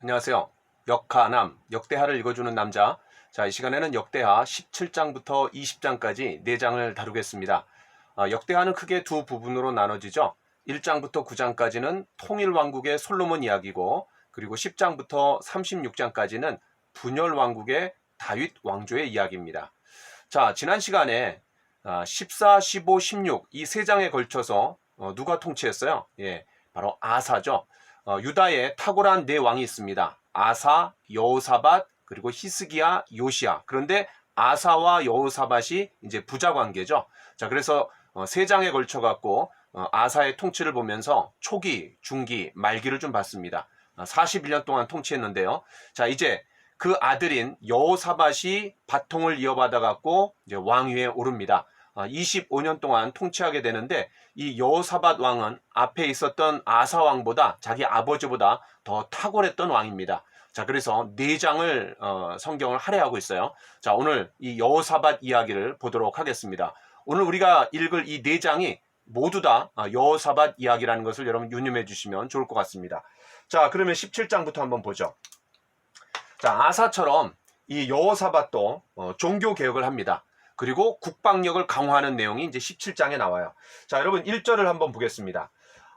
안녕하세요. 역하남, 역대하를 읽어주는 남자. 자, 이 시간에는 역대하 17장부터 20장까지 4장을 다루겠습니다. 역대하는 크게 두 부분으로 나눠지죠. 1장부터 9장까지는 통일왕국의 솔로몬 이야기고, 그리고 10장부터 36장까지는 분열왕국의 다윗 왕조의 이야기입니다. 자, 지난 시간에 14, 15, 16 이 3장에 걸쳐서 누가 통치했어요? 예, 바로 아사죠. 유다에 탁월한 4왕이 있습니다. 아사, 여호사밧, 그리고 히스기야, 요시야. 그런데 아사와 여호사밧이 이제 부자 관계죠. 자, 그래서 3장에 걸쳐 갖고 아사의 통치를 보면서 초기, 중기, 말기를 좀 봤습니다. 41년 동안 통치했는데요. 자, 이제 그 아들인 여호사밧이 바통을 이어받아 갖고 이제 왕위에 오릅니다. 25년 동안 통치하게 되는데, 이 여호사밧 왕은 앞에 있었던 아사 왕보다, 자기 아버지보다 더 탁월했던 왕입니다. 자, 그래서 4장을 성경을 할애하고 있어요. 자, 오늘 이 여호사밧 이야기를 보도록 하겠습니다. 오늘 우리가 읽을 이 4장이 모두 다 여호사밧 이야기라는 것을 여러분 유념해 주시면 좋을 것 같습니다. 자, 그러면 17장부터 한번 보죠. 자, 아사처럼 이 여호사밧도 종교 개혁을 합니다. 그리고 국방력을 강화하는 내용이 이제 17장에 나와요. 자, 여러분 1절을 한번 보겠습니다.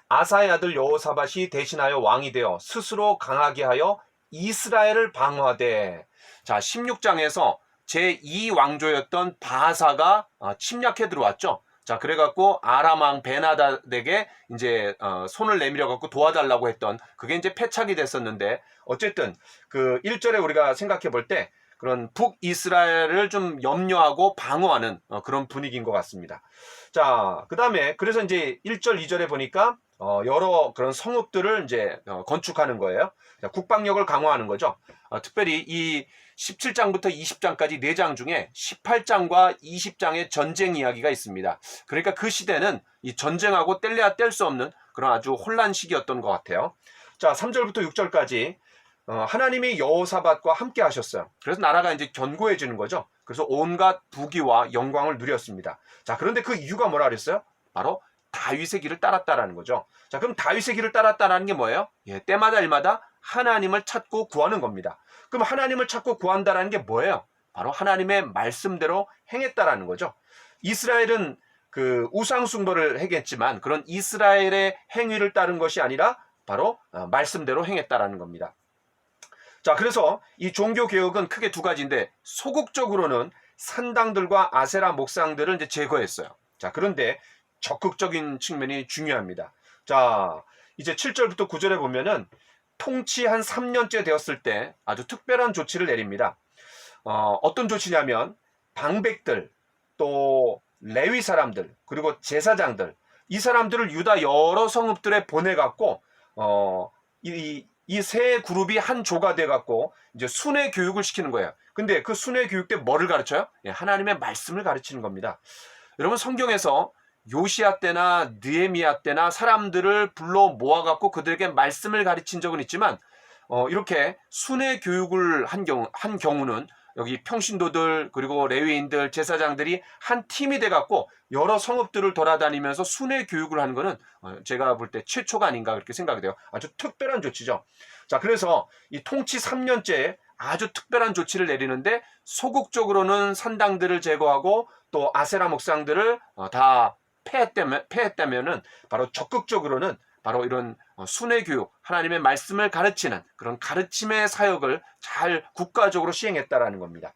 아사의 아들 여호사밧이 대신하여 왕이 되어 스스로 강하게 하여 이스라엘을 방어하되. 자, 16장에서 제2왕조였던 바하사가 침략해 들어왔죠. 자, 그래갖고 아람 왕 베나닷에게 이제 손을 내밀어 갖고 도와달라고 했던, 그게 이제 패착이 됐었는데, 어쨌든 그 1절에 우리가 생각해 볼 때 그런 북이스라엘을 좀 염려하고 방어하는 그런 분위기인 것 같습니다. 자, 그 다음에 그래서 이제 1절, 2절에 보니까 여러 그런 성읍들을 이제 건축하는 거예요. 자, 국방력을 강화하는 거죠. 특별히 이 17장부터 20장까지 4장 중에 18장과 20장의 전쟁 이야기가 있습니다. 그러니까 그 시대는 이 전쟁하고 뗄래야 뗄 수 없는 그런 아주 혼란 시기였던 것 같아요. 자, 3절부터 6절까지 하나님이 여호사밧과 함께 하셨어요. 그래서 나라가 이제 견고해지는 거죠. 그래서 온갖 부귀와 영광을 누렸습니다. 자, 그런데 그 이유가 뭐라 그랬어요? 바로 다윗의 길을 따랐다라는 거죠. 자, 그럼 다윗의 길을 따랐다라는 게 뭐예요? 예, 때마다 일마다 하나님을 찾고 구하는 겁니다. 그럼 하나님을 찾고 구한다라는 게 뭐예요? 바로 하나님의 말씀대로 행했다라는 거죠. 이스라엘은 그 우상 숭배를 행했지만, 그런 이스라엘의 행위를 따른 것이 아니라 바로 말씀대로 행했다라는 겁니다. 자, 그래서 이 종교 개혁은 크게 2가지인데, 소극적으로는 산당들과 아세라 목상들을 이제 제거했어요. 자, 그런데 적극적인 측면이 중요합니다. 자, 이제 7절부터 9절에 보면은 통치 한 3년째 되었을 때 아주 특별한 조치를 내립니다. 어떤 조치냐면, 방백들, 또 레위 사람들, 그리고 제사장들, 이 사람들을 유다 여러 성읍들에 보내갖고 이 세 그룹이 한 조가 돼갖고 이제 순회 교육을 시키는 거예요. 근데 그 순회 교육 때 뭐를 가르쳐요? 예, 하나님의 말씀을 가르치는 겁니다. 여러분, 성경에서 요시야 때나 느헤미야 때나 사람들을 불러 모아갖고 그들에게 말씀을 가르친 적은 있지만, 이렇게 순회 교육을 한 경우는 여기 평신도들, 그리고 레위인들, 제사장들이 한 팀이 돼갖고 여러 성읍들을 돌아다니면서 순회 교육을 하는 거는 제가 볼 때 최초가 아닌가 그렇게 생각이 돼요. 아주 특별한 조치죠. 자, 그래서 이 통치 3년째에 아주 특별한 조치를 내리는데, 소극적으로는 산당들을 제거하고 또 아세라 목상들을 다 폐했다면은, 바로 적극적으로는 바로 이런 순회 교육, 하나님의 말씀을 가르치는 그런 가르침의 사역을 잘 국가적으로 시행했다라는 겁니다.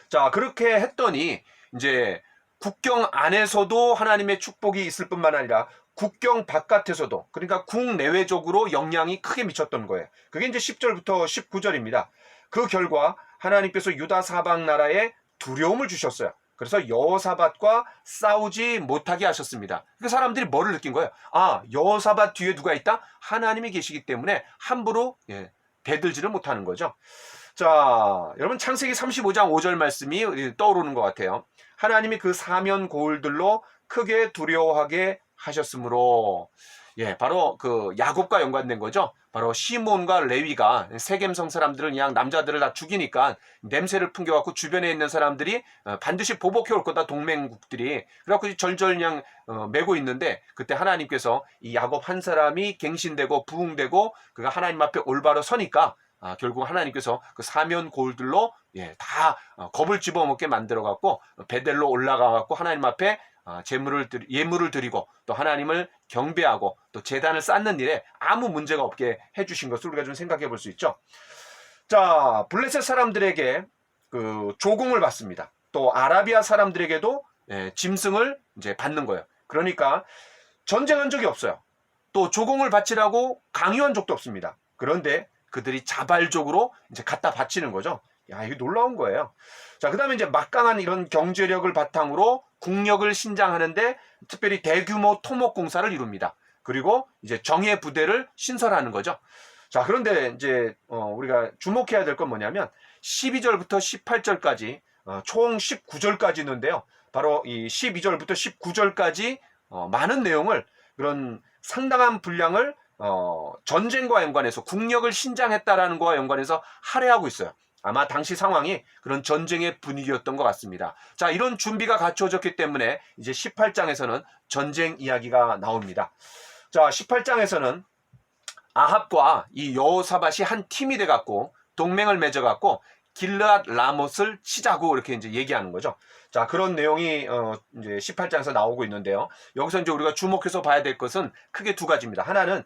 자, 그렇게 했더니 이제 국경 안에서도 하나님의 축복이 있을 뿐만 아니라 국경 바깥에서도, 그러니까 국내외적으로 영향이 크게 미쳤던 거예요. 그게 이제 10절부터 19절입니다. 그 결과 하나님께서 유다 사방 나라에 두려움을 주셨어요. 그래서 여호사밧과 싸우지 못하게 하셨습니다. 그 사람들이 뭐를 느낀 거예요? 아, 여호사밧 뒤에 누가 있다? 하나님이 계시기 때문에 함부로 대들지를 못하는 거죠. 자, 여러분, 창세기 35장 5절 말씀이 떠오르는 것 같아요. 하나님이 그 사면 고울들로 크게 두려워하게 하셨으므로. 예, 바로 그 야곱과 연관된 거죠. 바로 시몬과 레위가 세겜성 사람들을 그냥 남자들을 다 죽이니까 냄새를 풍겨갖고 주변에 있는 사람들이 반드시 보복해 올 거다, 동맹국들이. 그래갖고 절절 그냥 매고 있는데, 그때 하나님께서 이 야곱 한 사람이 갱신되고 부흥되고 그가 하나님 앞에 올바로 서니까 결국 하나님께서 그 사면 고울들로 다 겁을 집어먹게 만들어갖고 베델로 올라가갖고 하나님 앞에 예물을 드리고 또 하나님을 경배하고 또 제단을 쌓는 일에 아무 문제가 없게 해주신 것을 우리가 좀 생각해 볼 수 있죠. 자, 블레셋 사람들에게 그 조공을 받습니다. 또 아라비아 사람들에게도 짐승을 이제 받는 거예요. 그러니까 전쟁한 적이 없어요. 또 조공을 바치라고 강요한 적도 없습니다. 그런데 그들이 자발적으로 이제 갖다 바치는 거죠. 야, 이게 놀라운 거예요. 자, 그 다음에 이제 막강한 이런 경제력을 바탕으로 국력을 신장하는데 특별히 대규모 토목공사를 이룹니다. 그리고 이제 정예 부대를 신설하는 거죠. 자, 그런데 이제 우리가 주목해야 될 건 뭐냐면 12절부터 18절까지 총 19절까지 있는데요. 바로 이 12절부터 19절까지 많은 내용을, 그런 상당한 분량을 전쟁과 연관해서 국력을 신장했다라는 것과 연관해서 할애하고 있어요. 아마 당시 상황이 그런 전쟁의 분위기였던 것 같습니다. 자, 이런 준비가 갖춰졌기 때문에 이제 18장에서는 전쟁 이야기가 나옵니다. 자, 18장에서는 아합과 이 여호사밧이 한 팀이 돼갖고 동맹을 맺어갖고 길르앗 라못을 치자고 이렇게 이제 얘기하는 거죠. 자, 그런 내용이 이제 18장에서 나오고 있는데요. 여기서 이제 우리가 주목해서 봐야 될 것은 크게 두 가지입니다. 하나는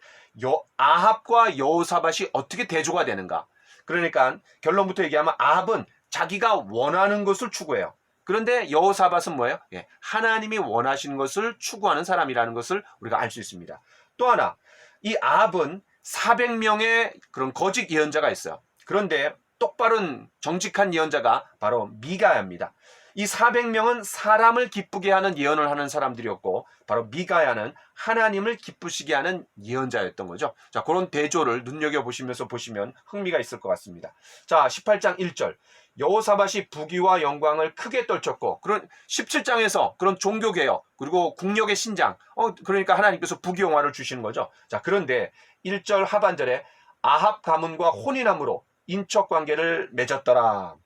아합과 여호사밧이 어떻게 대조가 되는가. 그러니까 결론부터 얘기하면 아합은 자기가 원하는 것을 추구해요. 그런데 여호사밧은 뭐예요? 하나님이 원하시는 것을 추구하는 사람이라는 것을 우리가 알 수 있습니다. 또 하나, 이 아합은 400명의 그런 거짓 예언자가 있어요. 그런데 똑바른 정직한 예언자가 바로 미가야입니다. 이 400명은 사람을 기쁘게 하는 예언을 하는 사람들이었고, 바로 미가야는 하나님을 기쁘시게 하는 예언자였던 거죠. 자, 그런 대조를 눈여겨보시면서 보시면 흥미가 있을 것 같습니다. 자, 18장 1절. 여호사밧이 부귀와 영광을 크게 떨쳤고, 그런 17장에서 그런 종교개혁, 그리고 국력의 신장, 그러니까 하나님께서 부귀영화를 주시는 거죠. 자, 그런데 1절 하반절에 아합 가문과 혼인함으로 인척 관계를 맺었더라.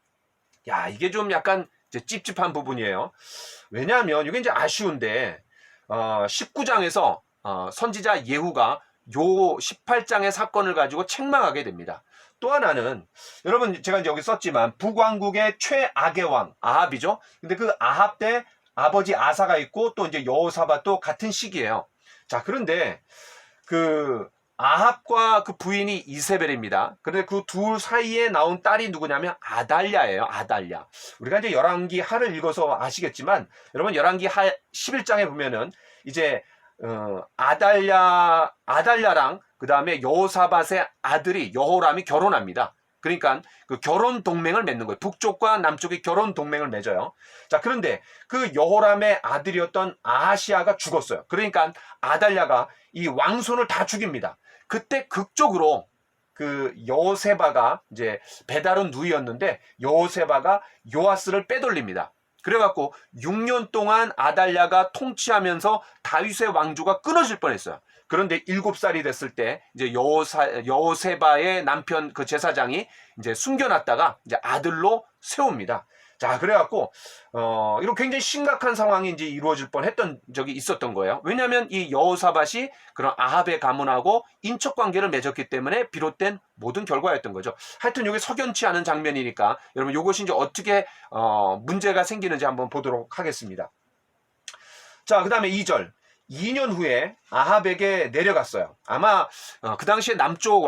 야, 이게 좀 약간 찝찝한 부분이에요. 왜냐하면 이게 이제 아쉬운데 19장에서 선지자 예후가 요 18장의 사건을 가지고 책망하게 됩니다. 또 하나는 여러분, 제가 이제 여기 썼지만 북왕국의 최악의 왕 아합이죠. 근데 그 아합 때 아버지 아사가 있고 또 이제 여호사밧도 같은 시기예요. 자, 그런데 그 아합과 그 부인이 이세벨입니다. 그런데 그 둘 사이에 나온 딸이 누구냐면 아달랴예요. 아달랴. 우리가 이제 열왕기 하를 읽어서 아시겠지만, 여러분 열왕기 하 11장에 보면은 이제 아달랴랑 그 다음에 여호사밧의 아들이 여호람이 결혼합니다. 그러니까 그 결혼 동맹을 맺는 거예요. 북쪽과 남쪽이 결혼 동맹을 맺어요. 자, 그런데 그 여호람의 아들이었던 아하시아가 죽었어요. 그러니까 아달랴가 이 왕손을 다 죽입니다. 그때 극적으로 그 여호세바가 이제 베다른 누이였는데 여호세바가 요아스를 빼돌립니다. 그래갖고 6년 동안 아달랴가 통치하면서 다윗의 왕조가 끊어질 뻔했어요. 그런데 7살이 됐을 때 이제 여호세바의 남편 그 제사장이 이제 숨겨놨다가 이제 아들로 세웁니다. 자, 그래갖고 이런 굉장히 심각한 상황이 이제 이루어질 뻔했던 적이 있었던 거예요. 왜냐하면 이 여호사밧이 그런 아합의 가문하고 인척 관계를 맺었기 때문에 비롯된 모든 결과였던 거죠. 하여튼 이게 석연치 않은 장면이니까 여러분 이것이 이제 어떻게 문제가 생기는지 한번 보도록 하겠습니다. 자, 그 다음에 2절. 2년 후에 아합에게 내려갔어요. 아마 그 당시에 남쪽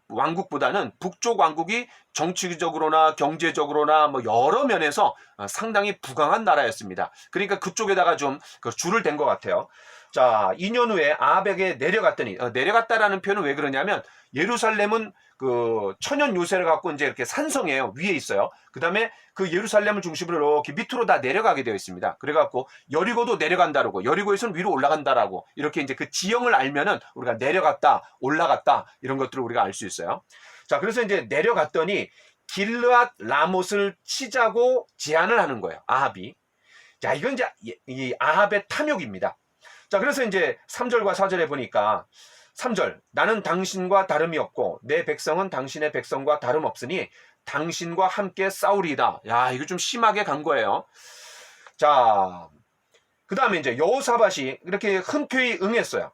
왕국보다는 북쪽 왕국이 정치적으로나 경제적으로나 뭐 여러 면에서 상당히 부강한 나라였습니다. 그러니까 그쪽에다가 좀 줄을 댄 것 같아요. 자, 2년 후에 아합에게 내려갔더니, 내려갔다라는 표현은 왜 그러냐면 예루살렘은 그 천연 요새를 갖고 이제 이렇게 산성이에요. 위에 있어요. 그 다음에 그 예루살렘을 중심으로 이렇게 밑으로 다 내려가게 되어 있습니다. 그래갖고 여리고도 내려간다라고, 여리고에서는 위로 올라간다라고, 이렇게 이제 그 지형을 알면은 우리가 내려갔다, 올라갔다 이런 것들을 우리가 알 수 있어요. 자, 그래서 이제 내려갔더니 길르앗 라못을 치자고 제안을 하는 거예요. 아합이. 자, 이건 이제 이 아합의 탐욕입니다. 자, 그래서 이제 3절과 4절에 보니까 3절 나는 당신과 다름이 없고 내 백성은 당신의 백성과 다름없으니 당신과 함께 싸우리이다. 야, 이거 좀 심하게 간 거예요. 자, 그 다음에 이제 여호사밧이 이렇게 흔쾌히 응했어요.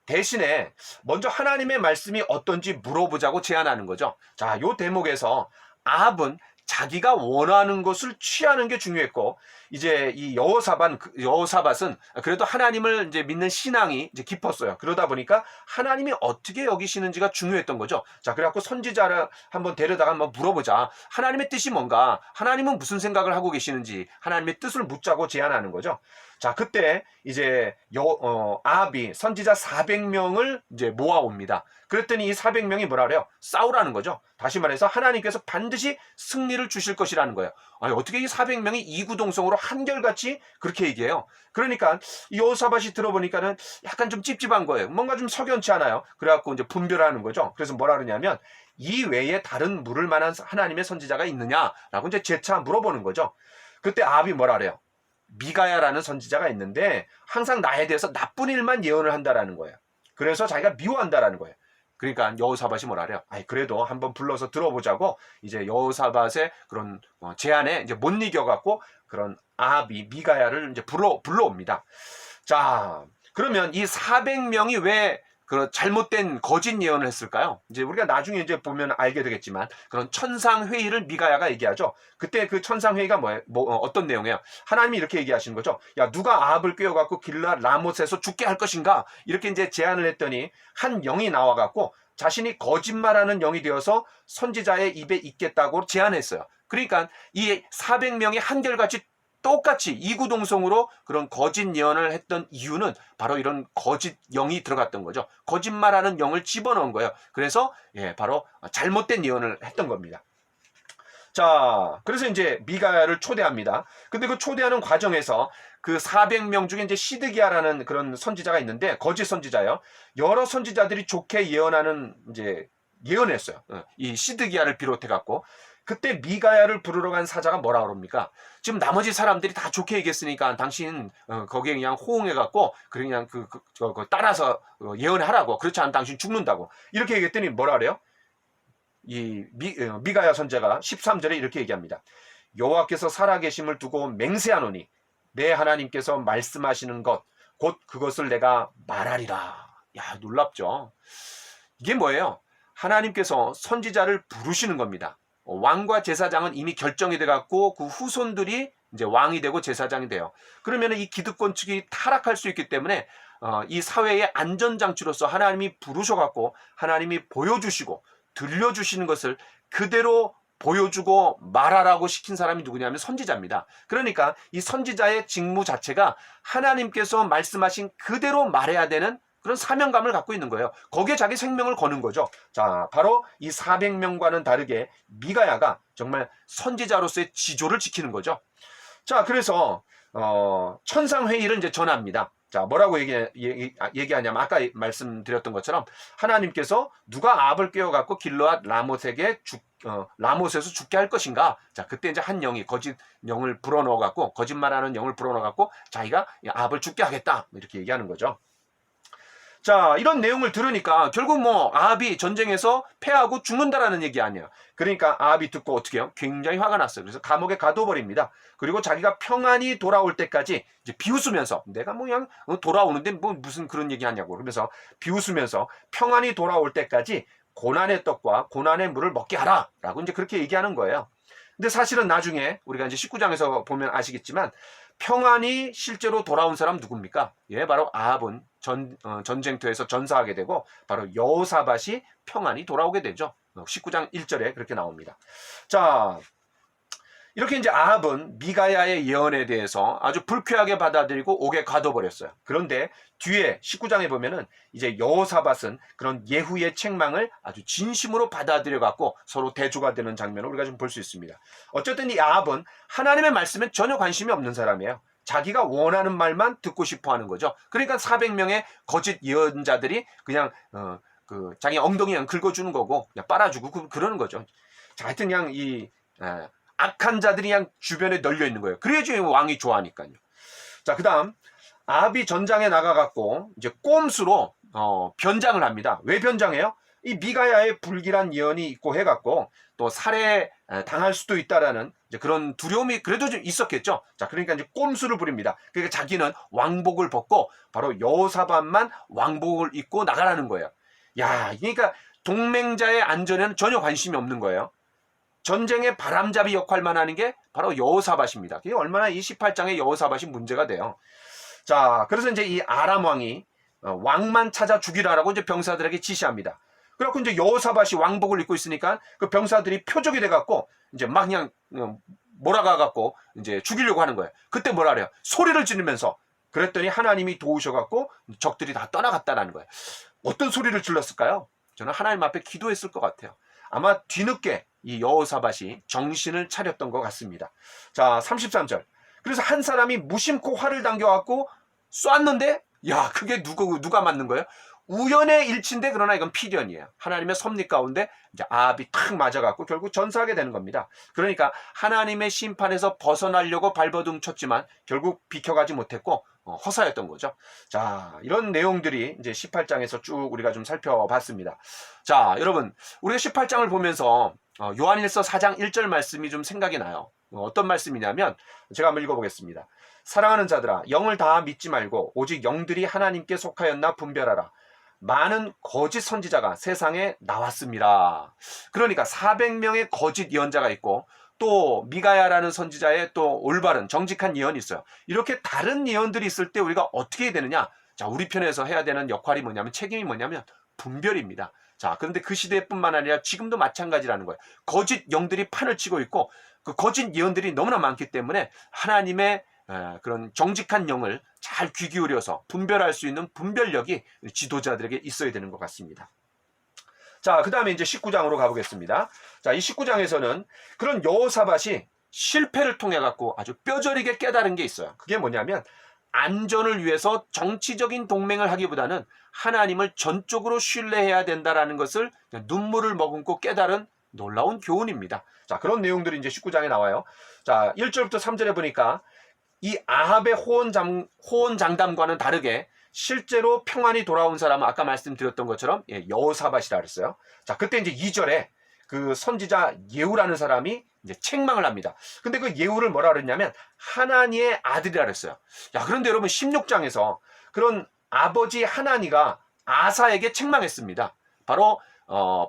대신에 먼저 하나님의 말씀이 어떤지 물어보자고 제안하는 거죠. 자, 요 대목에서 아합은 자기가 원하는 것을 취하는 게 중요했고, 이제 이 여호사밧은 그래도 하나님을 이제 믿는 신앙이 이제 깊었어요. 그러다 보니까 하나님이 어떻게 여기시는지가 중요했던 거죠. 자, 그래갖고 선지자를 한번 데려다가 한번 물어보자. 하나님의 뜻이 뭔가, 하나님은 무슨 생각을 하고 계시는지 하나님의 뜻을 묻자고 제안하는 거죠. 자, 그때 이제 아합이 선지자 400명을 이제 모아옵니다. 그랬더니 이 400명이 뭐라 그래요? 싸우라는 거죠. 다시 말해서 하나님께서 반드시 승리를 주실 것이라는 거예요. 아니, 어떻게 이 400명이 이구동성으로 한결같이 그렇게 얘기해요? 그러니까 이 여호사밧이 들어보니까는 약간 좀 찝찝한 거예요. 뭔가 좀 석연치 않아요. 그래갖고 이제 분별하는 거죠. 그래서 뭐라 그러냐면 이 외에 다른 물을 만한 하나님의 선지자가 있느냐라고 이제 재차 물어보는 거죠. 그때 아합이 뭐라 그래요? 미가야라는 선지자가 있는데 항상 나에 대해서 나쁜 일만 예언을 한다라는 거예요. 그래서 자기가 미워한다라는 거예요. 그러니까 여호사밧이 뭐라 그래요? 아이, 그래도 한번 불러서 들어보자고 이제 여호사밧의 그런 제안에 이제 못 이겨갖고 그런 아합이 미가야를 이제 불러옵니다. 자, 그러면 이 400명이 왜 그런 잘못된 거짓 예언을 했을까요? 이제 우리가 나중에 이제 보면 알게 되겠지만 그런 천상회의를 미가야가 얘기하죠. 그때 그 천상회의가 뭐예요? 어떤 내용이에요? 하나님이 이렇게 얘기하시는 거죠. 야, 누가 아합을 꿰어갖고 길르앗 라못에서 죽게 할 것인가? 이렇게 이제 제안을 했더니 한 영이 나와갖고 자신이 거짓말하는 영이 되어서 선지자의 입에 있겠다고 제안했어요. 그러니까 이 400명이 한결같이 똑같이 이구동성으로 그런 거짓 예언을 했던 이유는 바로 이런 거짓 영이 들어갔던 거죠. 거짓말하는 영을 집어넣은 거예요. 그래서 바로 잘못된 예언을 했던 겁니다. 자, 그래서 이제 미가야를 초대합니다. 근데 그 초대하는 과정에서 그 400명 중에 이제 시드기야라는 그런 선지자가 있는데 거짓 선지자예요. 여러 선지자들이 좋게 예언하는 이제 예언했어요. 이 시드기야를 비롯해 갖고 그때 미가야를 부르러 간 사자가 뭐라 그럽니까? 지금 나머지 사람들이 다 좋게 얘기했으니까 당신 거기에 그냥 호응해갖고 그냥 따라서 예언하라고. 그렇지 않으면 당신 죽는다고. 이렇게 얘기했더니 뭐라 그래요? 이 미가야 선지자가 13절에 이렇게 얘기합니다. 여호와께서 살아계심을 두고 맹세하노니 내 하나님께서 말씀하시는 것 곧 그것을 내가 말하리라. 야, 놀랍죠? 이게 뭐예요? 하나님께서 선지자를 부르시는 겁니다. 왕과 제사장은 이미 결정이 돼갖고 그 후손들이 이제 왕이 되고 제사장이 돼요. 그러면 이 기득권 측이 타락할 수 있기 때문에 이 사회의 안전장치로서 하나님이 부르셔갖고 하나님이 보여주시고 들려주시는 것을 그대로 보여주고 말하라고 시킨 사람이 누구냐면 선지자입니다. 그러니까 이 선지자의 직무 자체가 하나님께서 말씀하신 그대로 말해야 되는 그런 사명감을 갖고 있는 거예요. 거기에 자기 생명을 거는 거죠. 자, 바로 이 400명과는 다르게 미가야가 정말 선지자로서의 지조를 지키는 거죠. 자, 그래서 천상회의를 이제 전합니다. 자, 뭐라고 얘기하냐면 아까 말씀드렸던 것처럼 하나님께서 누가 아합을 꿰어갖고 길르앗 라못에서 죽게 할 것인가? 자, 그때 이제 한 영이 거짓 영을 불어넣어갖고 거짓말하는 영을 불어넣어갖고 자기가 아합을 죽게 하겠다 이렇게 얘기하는 거죠. 자, 이런 내용을 들으니까 결국 아합이 전쟁에서 패하고 죽는다라는 얘기 아니야. 그러니까 아합이 듣고 어떻게 해요? 굉장히 화가 났어요. 그래서 감옥에 가둬버립니다. 그리고 자기가 평안히 돌아올 때까지 이제 비웃으면서 내가 그냥 돌아오는데 무슨 그런 얘기 하냐고. 그러면서 비웃으면서 평안히 돌아올 때까지 고난의 떡과 고난의 물을 먹게 하라. 라고 이제 그렇게 얘기하는 거예요. 근데 사실은 나중에 우리가 이제 19장에서 보면 아시겠지만 평안히 실제로 돌아온 사람 누굽니까? 바로 아합은 전쟁터에서 전사하게 되고 바로 여호사밧이 평안히 돌아오게 되죠. 19장 1절에 그렇게 나옵니다. 자, 이렇게 이제 아합은 미가야의 예언에 대해서 아주 불쾌하게 받아들이고 옥에 가둬버렸어요. 그런데 뒤에 19장에 보면은 이제 여호사밧은 그런 예후의 책망을 아주 진심으로 받아들여 갖고 서로 대조가 되는 장면을 우리가 좀 볼 수 있습니다. 어쨌든 이 아합은 하나님의 말씀에 전혀 관심이 없는 사람이에요. 자기가 원하는 말만 듣고 싶어 하는 거죠. 그러니까 400명의 거짓 예언자들이 그냥 자기 엉덩이 그냥 긁어주는 거고 그냥 빨아주고 그러는 거죠. 자, 하여튼 그냥 악한 자들이 그냥 주변에 널려 있는 거예요. 그래야지 왕이 좋아하니까요. 자, 그 다음 아합이 전장에 나가갖고 이제 꼼수로 변장을 합니다. 왜 변장해요? 이 미가야의 불길한 예언이 있고 해갖고 또 살해 당할 수도 있다라는 이제 그런 두려움이 그래도 좀 있었겠죠. 자, 그러니까 이제 꼼수를 부립니다. 그러니까 자기는 왕복을 벗고 바로 여호사밧만 왕복을 입고 나가라는 거예요. 야, 그러니까 동맹자의 안전에는 전혀 관심이 없는 거예요. 전쟁의 바람잡이 역할만 하는 게 바로 여호사밧입니다. 그게 얼마나 이 18장의 여호사밧이 문제가 돼요. 자, 그래서 이제 이 아람 왕이 왕만 찾아 죽이라라고 이제 병사들에게 지시합니다. 그래갖고 이제 여호사밧이 왕복을 입고 있으니까 그 병사들이 표적이 돼갖고 이제 막 그냥 몰아가갖고 이제 죽이려고 하는 거예요. 그때 뭐라 그래요? 소리를 지르면서 그랬더니 하나님이 도우셔갖고 적들이 다 떠나갔다라는 거예요. 어떤 소리를 질렀을까요? 저는 하나님 앞에 기도했을 것 같아요. 아마 뒤늦게 이 여호사밧이 정신을 차렸던 것 같습니다. 자, 33절. 그래서 한 사람이 무심코 활을 당겨갖고 쐈는데, 야, 그게 누가 맞는 거예요? 우연의 일치인데, 그러나 이건 필연이에요. 하나님의 섭리 가운데 이제 아합이 탁 맞아갖고 결국 전사하게 되는 겁니다. 그러니까 하나님의 심판에서 벗어나려고 발버둥 쳤지만 결국 비켜가지 못했고 허사였던 거죠. 자, 이런 내용들이 이제 18장에서 쭉 우리가 좀 살펴봤습니다. 자, 여러분, 우리가 18장을 보면서 요한일서 4장 1절 말씀이 좀 생각이 나요. 어떤 말씀이냐면 제가 한번 읽어보겠습니다. 사랑하는 자들아, 영을 다 믿지 말고 오직 영들이 하나님께 속하였나 분별하라. 많은 거짓 선지자가 세상에 나왔습니다. 그러니까 400명의 거짓 예언자가 있고 또 미가야라는 선지자의 또 올바른 정직한 예언이 있어요. 이렇게 다른 예언들이 있을 때 우리가 어떻게 해야 되느냐? 자, 우리 편에서 해야 되는 역할이 뭐냐면, 책임이 뭐냐면 분별입니다. 자, 그런데 그 시대뿐만 아니라 지금도 마찬가지라는 거예요. 거짓 영들이 판을 치고 있고 그 거짓 예언들이 너무나 많기 때문에 하나님의 그런 정직한 영을 잘 귀 기울여서 분별할 수 있는 분별력이 지도자들에게 있어야 되는 것 같습니다. 자, 그 다음에 이제 19장으로 가보겠습니다. 자, 이 19장에서는 그런 여호사밧이 실패를 통해 갖고 아주 뼈저리게 깨달은 게 있어요. 그게 뭐냐면 안전을 위해서 정치적인 동맹을 하기보다는 하나님을 전적으로 신뢰해야 된다라는 것을 눈물을 머금고 깨달은 놀라운 교훈입니다. 자, 그런 내용들이 이제 19장에 나와요. 자, 1절부터 3절에 보니까 이 아합의 호언장담과는 다르게 실제로 평안이 돌아온 사람은 아까 말씀드렸던 것처럼 여호사밧이라 그랬어요. 자, 그때 이제 2절에 그 선지자 예후라는 사람이 이제 책망을 합니다. 근데 그 예후를 뭐라 그랬냐면 하나니의 아들이라 그랬어요. 야, 그런데 여러분 16장에서 그런 아버지 하나니가 아사에게 책망했습니다. 바로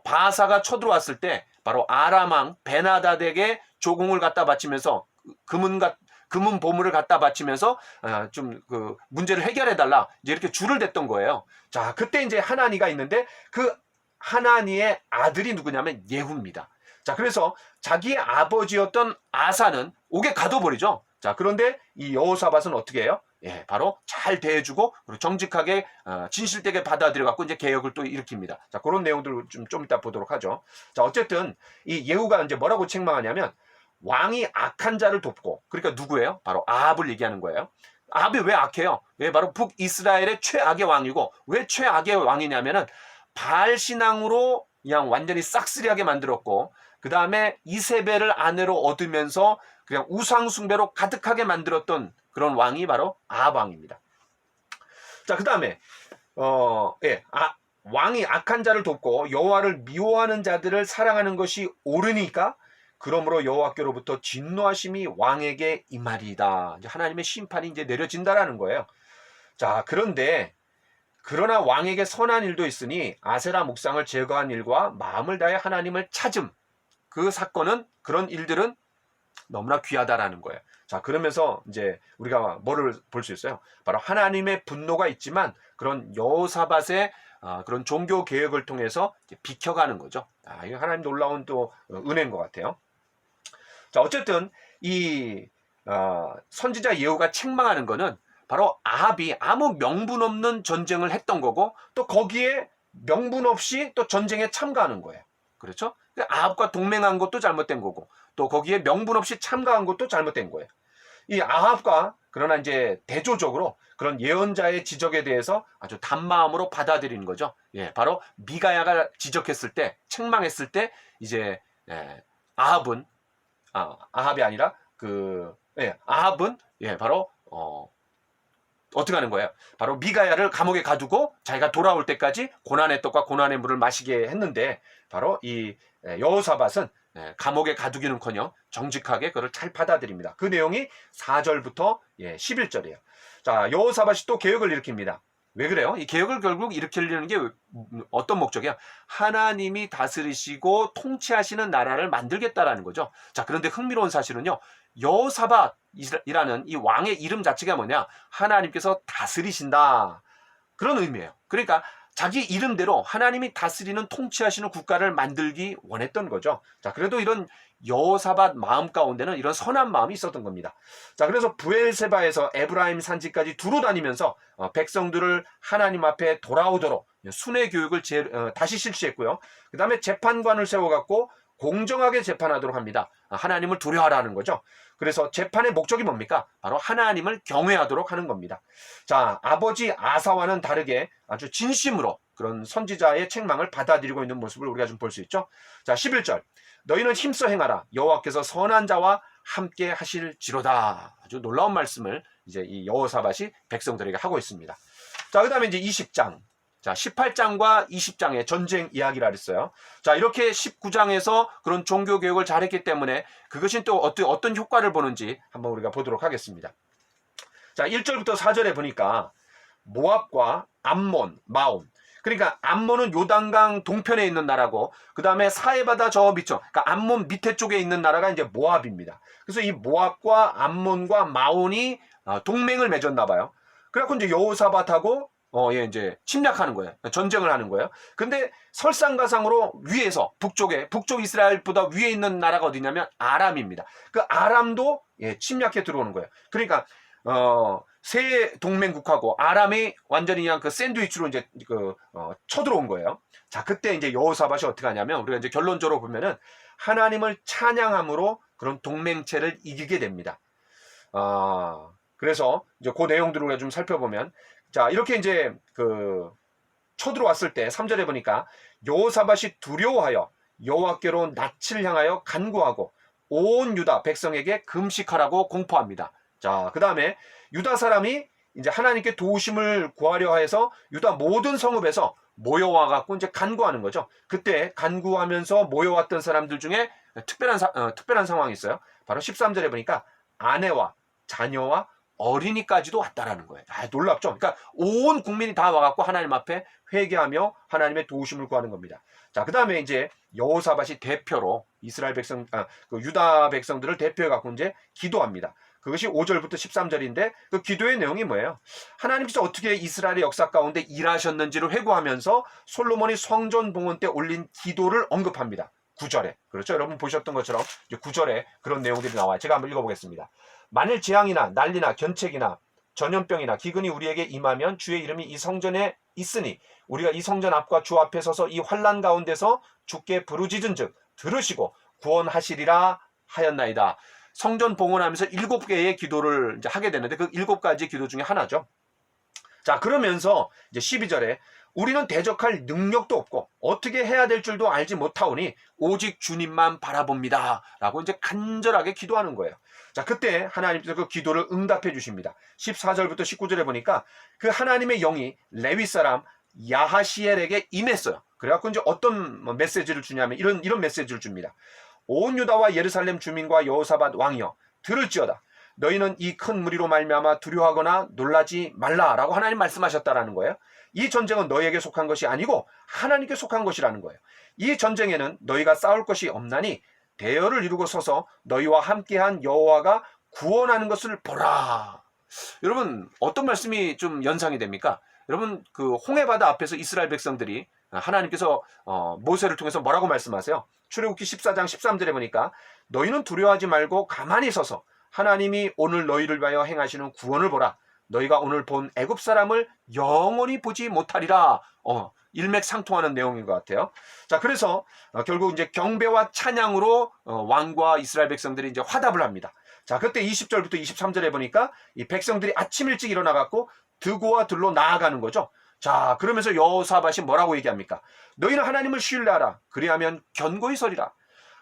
바사가 쳐들어왔을 때 바로 아람 왕 베나닷에게 조공을 갖다 바치면서 금은 보물을 갖다 바치면서 좀 그 문제를 해결해 달라 이제 이렇게 줄을 댔던 거예요. 자, 그때 이제 하나니가 있는데 그 하나니의 아들이 누구냐면 예후입니다. 자, 그래서 자기의 아버지였던 아사는 옥에 가둬버리죠. 자, 그런데 이 여호사밧은 어떻게 해요? 예, 바로 잘 대해주고 그리고 정직하게 진실되게 받아들여 갖고 이제 개혁을 또 일으킵니다. 자, 그런 내용들을 좀 이따 보도록 하죠. 자, 어쨌든 이 예후가 이제 뭐라고 책망하냐면 왕이 악한 자를 돕고, 그러니까 누구예요? 바로 아합을 얘기하는 거예요. 아합이 왜 악해요? 왜 바로 북이스라엘의 최악의 왕이고, 왜 최악의 왕이냐면은 바알 신앙으로 그냥 완전히 싹쓸이하게 만들었고, 그 다음에 이세벨을 아내로 얻으면서 그냥 우상 숭배로 가득하게 만들었던 그런 왕이 바로 아합 왕입니다. 자, 그 다음에 왕이 악한 자를 돕고 여호와를 미워하는 자들을 사랑하는 것이 옳으니까 그러므로 여호와께로부터 진노하심이 왕에게 임하리이다. 하나님의 심판이 이제 내려진다라는 거예요. 자, 그러나 왕에게 선한 일도 있으니 아세라 묵상을 제거한 일과 마음을 다해 하나님을 찾음. 그 사건은, 그런 일들은 너무나 귀하다라는 거예요. 자, 그러면서 이제 우리가 뭐를 볼 수 있어요? 바로 하나님의 분노가 있지만 그런 여호사밧의 그런 종교 개혁을 통해서 비켜가는 거죠. 이거 하나님 놀라운 또 은혜인 것 같아요. 자, 어쨌든 이 선지자 예후가 책망하는 거는 바로 아합이 아무 명분 없는 전쟁을 했던 거고 또 거기에 명분 없이 또 전쟁에 참가하는 거예요. 그렇죠? 아합과 동맹한 것도 잘못된 거고 또 거기에 명분 없이 참가한 것도 잘못된 거예요. 이 아합과 그러나 이제 대조적으로 그런 예언자의 지적에 대해서 아주 단마음으로 받아들이는 거죠. 예, 바로 미가야가 지적했을 때, 책망했을 때 이제 아합이 아니라 아합은 바로 어떻게 하는 거예요? 바로 미가야를 감옥에 가두고 자기가 돌아올 때까지 고난의 떡과 고난의 물을 마시게 했는데, 바로 이 여호사밧은 감옥에 가두기는커녕 정직하게 그걸 잘 받아들입니다. 그 내용이 4절부터 11절이에요. 자, 여호사밧이 또 개혁을 일으킵니다. 왜 그래요? 이 개혁을 결국 일으키려는 게 어떤 목적이야? 하나님이 다스리시고 통치하시는 나라를 만들겠다라는 거죠. 자, 그런데 흥미로운 사실은요, 여호사밧이라는 이 왕의 이름 자체가 뭐냐? 하나님께서 다스리신다, 그런 의미예요. 그러니까 자기 이름대로 하나님이 다스리는 통치하시는 국가를 만들기 원했던 거죠. 자, 그래도 이런 여호사밧 마음 가운데는 이런 선한 마음이 있었던 겁니다. 자, 그래서 브엘세바에서 에브라임 산지까지 두루 다니면서 백성들을 하나님 앞에 돌아오도록 순회 교육을 다시 실시했고요. 그 다음에 재판관을 세워갖고 공정하게 재판하도록 합니다. 하나님을 두려워하라는 거죠. 그래서 재판의 목적이 뭡니까? 바로 하나님을 경외하도록 하는 겁니다. 자, 아버지 아사와는 다르게 아주 진심으로 그런 선지자의 책망을 받아들이고 있는 모습을 우리가 좀 볼 수 있죠. 자, 11절. 너희는 힘써 행하라. 여호와께서 선한 자와 함께 하실지로다. 아주 놀라운 말씀을 이제 이 여호사밧이 백성들에게 하고 있습니다. 자, 그 다음에 이제 20장. 자, 18장과 20장의 전쟁 이야기라 그랬어요. 자, 이렇게 19장에서 그런 종교 교육을 잘했기 때문에 그것이 또 어떤 효과를 보는지 한번 우리가 보도록 하겠습니다. 자, 1절부터 4절에 보니까 모압과 암몬, 마온. 그러니까 암몬은 요단강 동편에 있는 나라고, 그 다음에 사해바다 저 밑쪽, 그러니까 암몬 밑에 쪽에 있는 나라가 이제 모압입니다. 그래서 이 모압과 암몬과 마온이 동맹을 맺었나 봐요. 그래갖고 이제 여호사밧하고 이제 침략하는 거예요. 전쟁을 하는 거예요. 근데 설상가상으로 위에서 북쪽 이스라엘보다 위에 있는 나라가 어디냐면 아람입니다. 그 아람도 침략해 들어오는 거예요. 그러니까 세 동맹국하고 아람이 완전히 그냥 그 샌드위치로 이제 쳐들어온 거예요. 자, 그때 이제 여호사밧이 어떻게 하냐면, 우리가 이제 결론적으로 보면은 하나님을 찬양함으로 그런 동맹체를 이기게 됩니다. 그래서 이제 그 내용들을 우리가 좀 살펴보면, 자, 이렇게 이제 쳐들어왔을 때 3절에 보니까 여호사밧이 두려워하여 여호와께로 낯을 향하여 간구하고 온 유다 백성에게 금식하라고 공포합니다. 자, 그 다음에 유다 사람이 이제 하나님께 도우심을 구하려 해서 유다 모든 성읍에서 모여와 갖고 이제 간구하는 거죠. 그때 간구하면서 모여왔던 사람들 중에 특별한 상황이 있어요. 바로 13절에 보니까 아내와 자녀와 어린이까지도 왔다라는 거예요. 놀랍죠? 그러니까 온 국민이 다 와갖고 하나님 앞에 회개하며 하나님의 도우심을 구하는 겁니다. 자, 그 다음에 이제 여호사밧이 대표로 이스라엘 백성, 유다 백성들을 대표해갖고 이제 기도합니다. 그것이 5절부터 13절인데 그 기도의 내용이 뭐예요? 하나님께서 어떻게 이스라엘의 역사 가운데 일하셨는지를 회고하면서 솔로몬이 성전 봉헌 때 올린 기도를 언급합니다. 9절에. 그렇죠? 여러분 보셨던 것처럼 9절에 그런 내용들이 나와요. 제가 한번 읽어보겠습니다. 만일 재앙이나 난리나 견책이나 전염병이나 기근이 우리에게 임하면 주의 이름이 이 성전에 있으니 우리가 이 성전 앞과 주 앞에 서서 이 환난 가운데서 주께 부르짖은즉 들으시고 구원하시리라 하였나이다. 성전 봉헌하면서 7개의 기도를 이제 하게 되는데 그 7가지 기도 중에 하나죠. 자, 그러면서 이제 12절에 우리는 대적할 능력도 없고 어떻게 해야 될 줄도 알지 못하오니 오직 주님만 바라봅니다. 라고 이제 간절하게 기도하는 거예요. 자, 그때 하나님께서 그 기도를 응답해 주십니다. 14절부터 19절에 보니까 그 하나님의 영이 레위 사람 야하시엘에게 임했어요. 그래갖고 이제 어떤 메시지를 주냐면 이런 메시지를 줍니다. 온 유다와 예루살렘 주민과 여호사밧 왕이여 들을지어다. 너희는 이 큰 무리로 말미암아 두려워하거나 놀라지 말라라고 하나님 말씀하셨다라는 거예요. 이 전쟁은 너희에게 속한 것이 아니고 하나님께 속한 것이라는 거예요. 이 전쟁에는 너희가 싸울 것이 없나니 대열을 이루고 서서 너희와 함께한 여호와가 구원하는 것을 보라. 여러분 어떤 말씀이 좀 연상이 됩니까? 여러분 그 홍해바다 앞에서 이스라엘 백성들이 하나님께서 모세를 통해서 뭐라고 말씀하세요? 출애굽기 14장 13절에 보니까 너희는 두려워하지 말고 가만히 서서 하나님이 오늘 너희를 위하여 행하시는 구원을 보라. 너희가 오늘 본 애굽 사람을 영원히 보지 못하리라. 일맥상통하는 내용인 것 같아요. 자, 그래서 결국 이제 경배와 찬양으로 왕과 이스라엘 백성들이 이제 화답을 합니다. 자, 그때 20절부터 23절에 보니까 이 백성들이 아침 일찍 일어나갖고 드고와 들로 나아가는 거죠. 자, 그러면서 여호사밧이 뭐라고 얘기합니까? 너희는 하나님을 신뢰하라. 그리하면 견고히 서리라.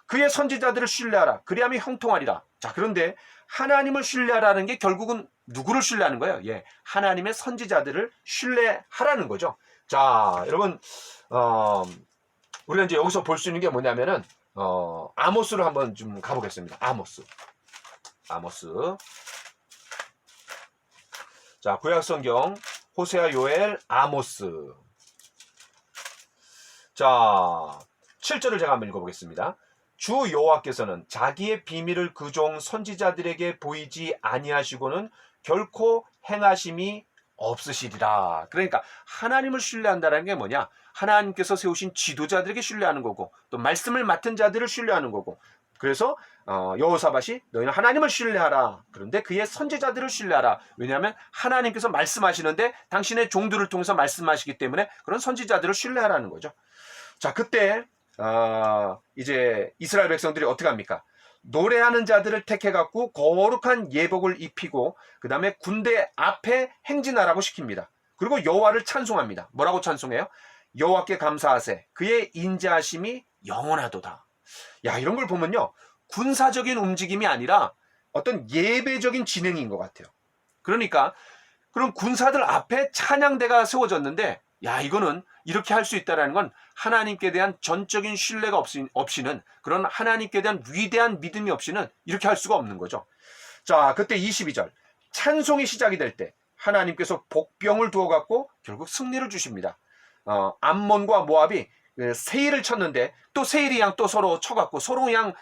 그의 선지자들을 신뢰하라. 그리하면 형통하리라. 자, 그런데 하나님을 신뢰하라는 게 결국은 누구를 신뢰하는 거예요? 예, 하나님의 선지자들을 신뢰하라는 거죠. 자, 여러분, 우리가 이제 여기서 볼 수 있는 게 뭐냐면은, 아모스로 한번 좀 가보겠습니다. 아모스. 자, 구약성경, 호세아, 요엘, 아모스. 자, 7절을 제가 한번 읽어보겠습니다. 주 여호와께서는 자기의 비밀을 그 종 선지자들에게 보이지 아니하시고는 결코 행하심이 없으시리라. 그러니까 하나님을 신뢰한다는 게 뭐냐? 하나님께서 세우신 지도자들에게 신뢰하는 거고, 또 말씀을 맡은 자들을 신뢰하는 거고. 그래서 여호사밧이 너희는 하나님을 신뢰하라. 그런데 그의 선지자들을 신뢰하라. 왜냐하면 하나님께서 말씀하시는데 당신의 종들을 통해서 말씀하시기 때문에 그런 선지자들을 신뢰하라는 거죠. 자, 그때 이제 이스라엘 백성들이 어떻게 합니까? 노래하는 자들을 택해갖고 거룩한 예복을 입히고 그 다음에 군대 앞에 행진하라고 시킵니다. 그리고 여호와를 찬송합니다. 뭐라고 찬송해요? 여호와께 감사하세 그의 인자하심이 영원하도다. 야, 이런 걸 보면요, 군사적인 움직임이 아니라 어떤 예배적인 진행인 것 같아요. 그러니까 그런 군사들 앞에 찬양대가 세워졌는데, 야, 이거는 이렇게 할 수 있다는 건 하나님께 대한 전적인 신뢰가 없이는, 그런 하나님께 대한 위대한 믿음이 없이는 이렇게 할 수가 없는 거죠. 자, 그때 22절 찬송이 시작이 될 때 하나님께서 복병을 두어갖고 결국 승리를 주십니다. 암몬과 모압이 세일을 쳤는데 또 세일이 양 또 서로 쳐갖고 서로 양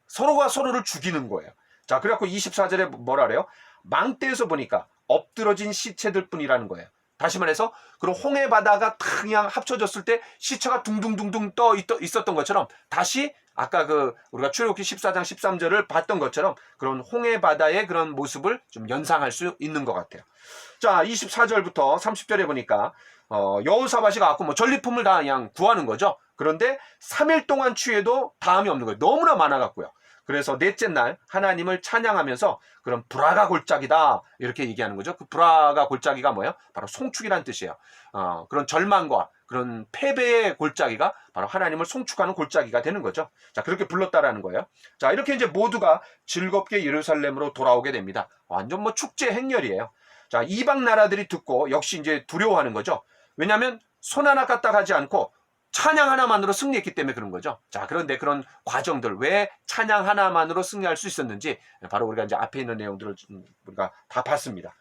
서로가 서로를 죽이는 거예요. 자, 그래갖고 24절에 뭐라 그래요? 망대에서 보니까 엎드러진 시체들 뿐이라는 거예요. 다시 말해서 그런 홍해 바다가 탁 그냥 합쳐졌을 때 시체가 둥둥둥둥 떠 있었던 것처럼 다시 아까 우리가 출애굽기 14장 13절을 봤던 것처럼 그런 홍해 바다의 그런 모습을 좀 연상할 수 있는 것 같아요. 자, 24절부터 30절에 보니까 여호사밧이 가고 전리품을 다 그냥 구하는 거죠. 그런데 3일 동안 취해도 다음이 없는 거예요. 너무나 많아갖고요. 그래서 넷째 날 하나님을 찬양하면서 그런 불화가 골짜기다 이렇게 얘기하는 거죠. 그 불화가 골짜기가 뭐예요? 바로 송축이란 뜻이에요. 그런 절망과 그런 패배의 골짜기가 바로 하나님을 송축하는 골짜기가 되는 거죠. 자, 그렇게 불렀다라는 거예요. 자, 이렇게 이제 모두가 즐겁게 예루살렘으로 돌아오게 됩니다. 완전 축제 행렬이에요. 자, 이방 나라들이 듣고 역시 이제 두려워하는 거죠. 왜냐하면 손 하나 까딱 하지 않고 찬양 하나만으로 승리했기 때문에 그런 거죠. 자, 그런데 그런 과정들, 왜 찬양 하나만으로 승리할 수 있었는지 바로 우리가 이제 앞에 있는 내용들을 우리가 다 봤습니다.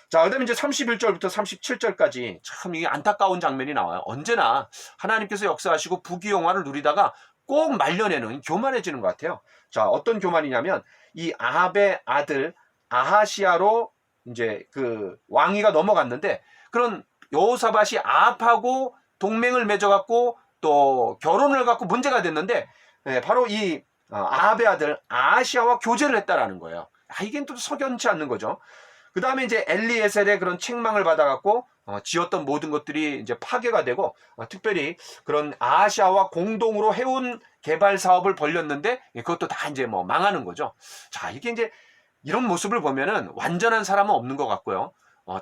자, 그 다음에 이제 31절부터 37절까지 참 이게 안타까운 장면이 나와요. 언제나 하나님께서 역사하시고 부귀영화를 누리다가 꼭 말년에는 교만해지는 것 같아요. 자, 어떤 교만이냐면 이 아합의 아들 아하시아로 이제 왕위가 넘어갔는데, 그런 여호사밧이 아합하고 동맹을 맺어갖고 또 결혼을 갖고 문제가 됐는데, 바로 이 아합의 아들 아하시아와 교제를 했다라는 거예요. 이게 또 석연치 않는 거죠. 그 다음에 이제 엘리에셀의 그런 책망을 받아갖고 지었던 모든 것들이 이제 파괴가 되고, 특별히 그런 아하시아와 공동으로 해운 개발 사업을 벌렸는데 그것도 다 이제 망하는 거죠. 자, 이게 이제 이런 모습을 보면은 완전한 사람은 없는 것 같고요.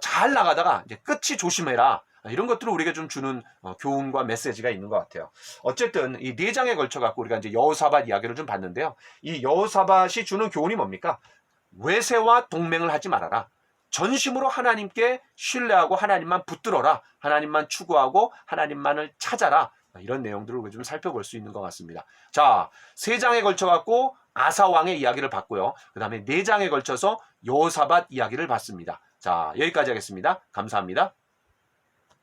잘 나가다가 이제 끝이 조심해라. 이런 것들을 우리가 좀 주는 교훈과 메시지가 있는 것 같아요. 어쨌든 이 4장에 걸쳐 갖고 우리가 이제 여호사밧 이야기를 좀 봤는데요. 이 여호사밧이 주는 교훈이 뭡니까? 외세와 동맹을 하지 말아라. 전심으로 하나님께 신뢰하고 하나님만 붙들어라. 하나님만 추구하고 하나님만을 찾아라. 이런 내용들을 우리가 좀 살펴볼 수 있는 것 같습니다. 자, 3장에 걸쳐 갖고 아사 왕의 이야기를 봤고요. 그 다음에 4장에 걸쳐서 여호사밧 이야기를 봤습니다. 자, 여기까지 하겠습니다. 감사합니다.